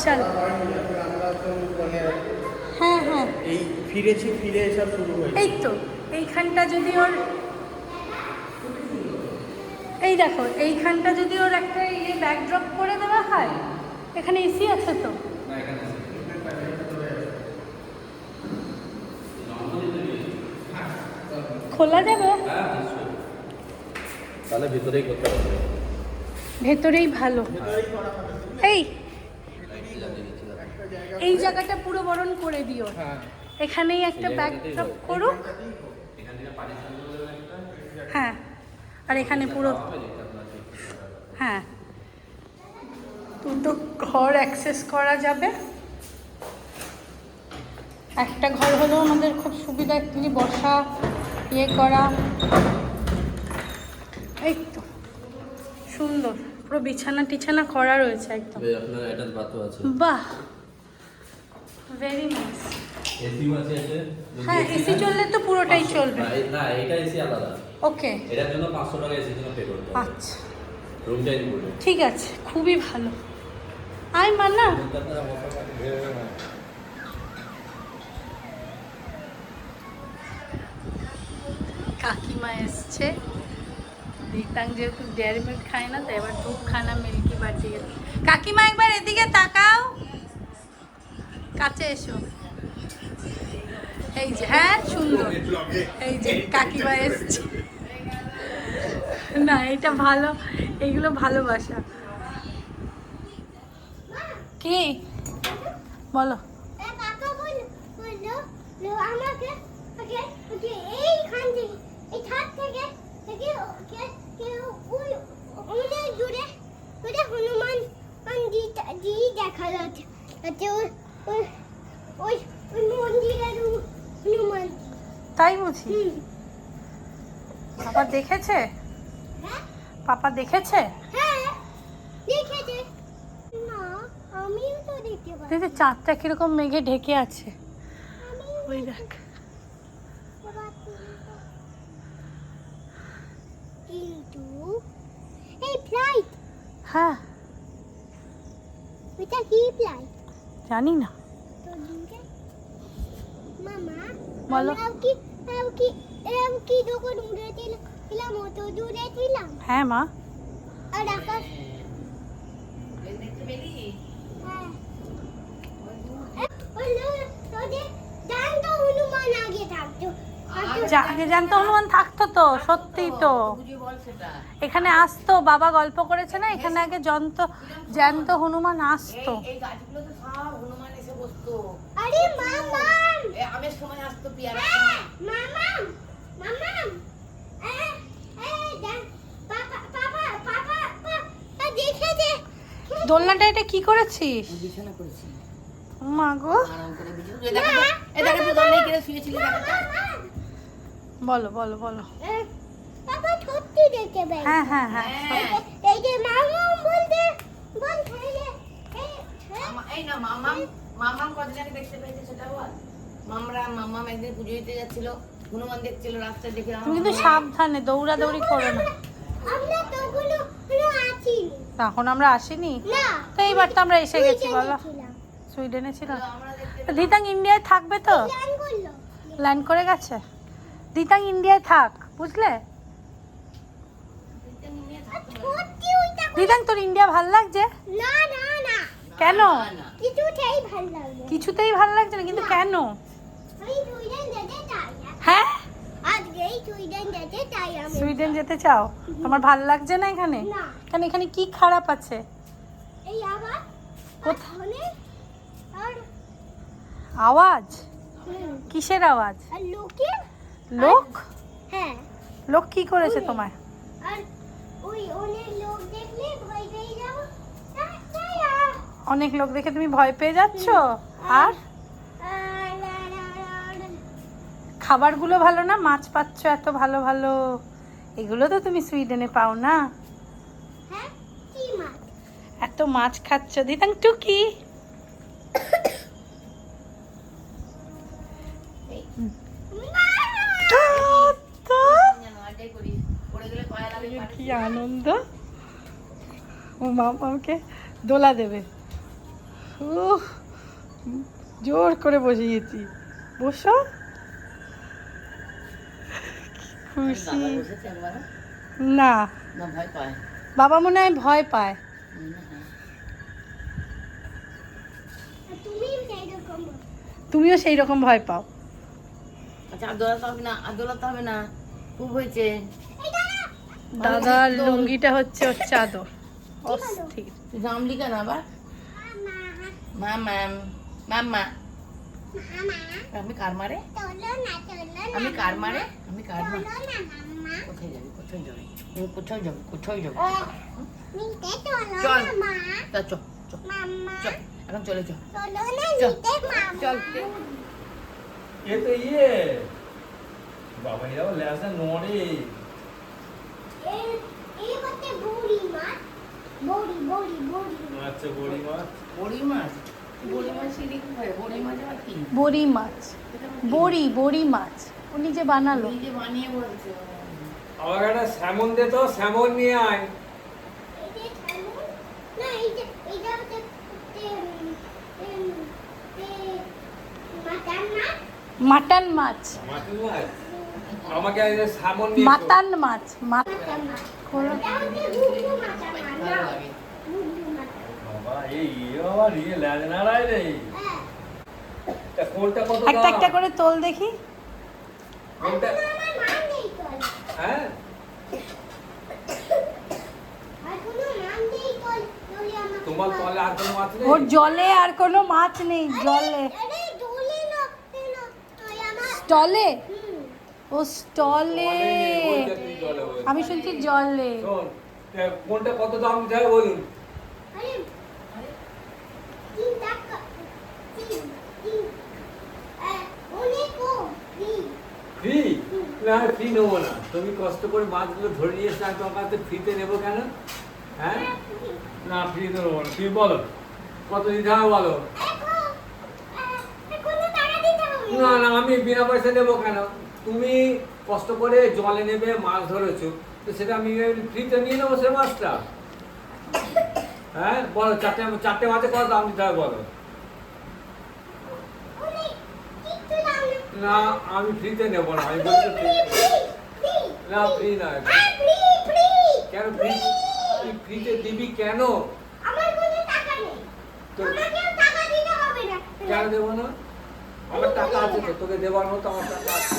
চল। হ্যাঁ হ্যাঁ, এই ফিরে এসব শুরু হয়েছে। এই তো এইখানটা যদি ওর, এই দেখো এইখানটা যদি ওর একটা ব্যাকড্রপ করে দেওয়া হয়। এখানে এসি আছে তো? খোলা যাবে? তাহলে ভিতরেই করতে হবে। ভেতরেই ভালো। এই জায়গাটা পুরো বরণ করে দিও। এখানেই একটা ব্যাকড্রপ করুক। হ্যাঁ, আর এখানে পুরো, হ্যাঁ দুটো ঘর অ্যাক্সেস করা যাবে। একটা ঘর হলেও আমাদের খুব সুবিধা, একটু বসা করা। এই তো সুন্দর, পুরো বিছানা টিছানা করা রয়েছে একদম। আপনার অ্যাটাচ বাথও আছে। বাহ, ভেরি নাইস। এসিও আছে এতে। হ্যাঁ, এসি চললে তো পুরোটাই চলবে। না, এটা এসি আলাদা। ওকে, এটার জন্য 500 টাকা এসির জন্য পে করতে হবে। আচ্ছা রুমটা ইনক্লুডেড। ঠিক আছে, খুবই ভালো। আয় মানা। কাকিমা এসছে। দিতাং যেহেতু ডেয়ারি মিল্ক খায় না, তো এবার দুধ খানা মিল্কি বাটি। কাকিমা একবার এদিকে তাকাও, কাছে এসো। এই যে, হ্যাঁ সুন্দর। এই যে কাকিমা এসছে। না এটা ভালো, এইগুলো ভালোবাসা। কি বলো? তাই বুঝি? পাপা দেখেছে? পাপা দেখেছে? দেখে চাঁদটা কিরকম মেঘে ঢেকে আছে। ওই দেখ, হ্যাঁ জানি না। বলো। হ্যাঁ মা, আগে জানতো হনুমান থাকতো তো, সত্যি তো। এখানে আসতো, বাবা গল্প করেছে না, এখানে আগে জ্যান্ত হনুমান আসতো। দোলনাটা এটা কি করেছিস? মা গো, বলো বলো বলো। হ্যাঁ হ্যাঁ হ্যাঁ, মামাম কতজনকে দেখতে পেয়েছে সেটা বল। মামাম একদিন পুজো দিতে যাচ্ছিল, হনুমান দেখছিল রাস্তায়, দেখে তুমি কিন্তু সাবধানে দৌড়াদৌড়ি করো না। তখন আমরা আসিনি তো, এইবার তো আমরা এসে গেছি। বলো, সুইডেনে ছিলাম। দিতাং ইন্ডিয়ায় থাকবে তো? ল্যান্ড করে গেছে। দিতাং ইন্ডিয়ায় থাক, বুঝলে? দিতাং তোর ইন্ডিয়া ভাল লাগছে? কেন? কিছুতেই ভাল লাগছে না, কিন্তু কেন? হ্যাঁ, সুইডেন যেতে চাও? তোমার ভাল লাগছে না এখানে? কেন, এখানে কি খারাপ আছে? আওয়াজ? কিসের আওয়াজ? লোক? লোক কি করেছে তোমায়? অনেক লোক দেখে তুমি ভয় পেয়ে যাচ্ছ? আর খাবারগুলো ভালো না? মাছ পাচ্ছ এত ভালো ভালো, এগুলো তো তুমি সুইডেনে পাও না। এত মাছ খাচ্ছ। দিতাং টুকি, কি আনন্দ। ও মামাকে দোলা দেবে। উহ, জোর করে বসিয়েছি। বসো। খুশি দাদা বসেছে একবারও? না, না ভয় পায়? বাবা মনে হয় ভয় পায়। তুমিও সেই রকম ভয় পাও। আচ্ছা আর দোলাতে হবে না, আর দোলাতে হবে না, খুব হয়েছে। দাদার লুঙ্গিটা হচ্ছে ওর চাদর। অস্থির। তুই জামলি কেন আবার? মাম মাম্মা আমি কার মারে? আমি কার মারে? আমি কার মারে? কোথায় যাবি, কোথায় যাবি, কোথায় যাবি, কোথায় যাবি? চল তা চল চল চল, এখন চলে চল চল। ये तो ये बाबा ये वाला ऐसा नोड़ी अच्छा गोड़ी मार বড়ি মাছ, বড়ি মাছ সিঁড়ি কোথায়? বড়ি মাছ আবার কি? বড়ি মাছ, বড়ি মাছ ও নিজে বানালো। নিজে বানিয়ে বলছে। আমার একটা স্যামন দে তো, স্যামন নিয়ে আয়। মাটন মাছ, মাটন মাছ আমাকে এই যে স্যামন নিয়ে মাটন মাছ, খোলো। ভালো লাগে। বাবা এই আর ये लाज ना रहा है তা কোনটা কত দাম? একটা একটা করে তোল দেখি। কোনটা হ্যাঁ তোমার তলে আর কোনো মাছ নেই? ওর জলে আর কোনো মাছ নেই, জলে স্টলে, ও স্টলে। ওই যে তুই জলে ওই। আমি শুনছি জলে। শোন তা কোনটা কত দাম যায় বলুন? ফ্রি না, ফ্রি নেবো না। তুমি কষ্ট করে মাছগুলো ধরে নিয়ে এসে আমি তোমার কাছে ফ্রিতে নেবো কেন? হ্যাঁ না, ফ্রিতে নেবো না। তুমি বলো কত দিতে হবে বলো। না না, আমি বিনা পয়সা নেবো কেন? তুমি কষ্ট করে জলে নেবে, মাছ ধরেছো, তো সেটা আমি ফ্রিতে নিয়ে নেবো সে মাছটা। হ্যাঁ বলো, চারটে মাছে কত দাম দিতে হবে বলো। না আমি ফ্রিতে নেবো না, আমি বলছি না, ফ্রি না। কেন ফ্রি? তুই ফ্রিতে দিবি কেন? তো কেন দেবো না? আমার টাকা আছে তো, তোকে দেবার মতো আমার টাকা আছে।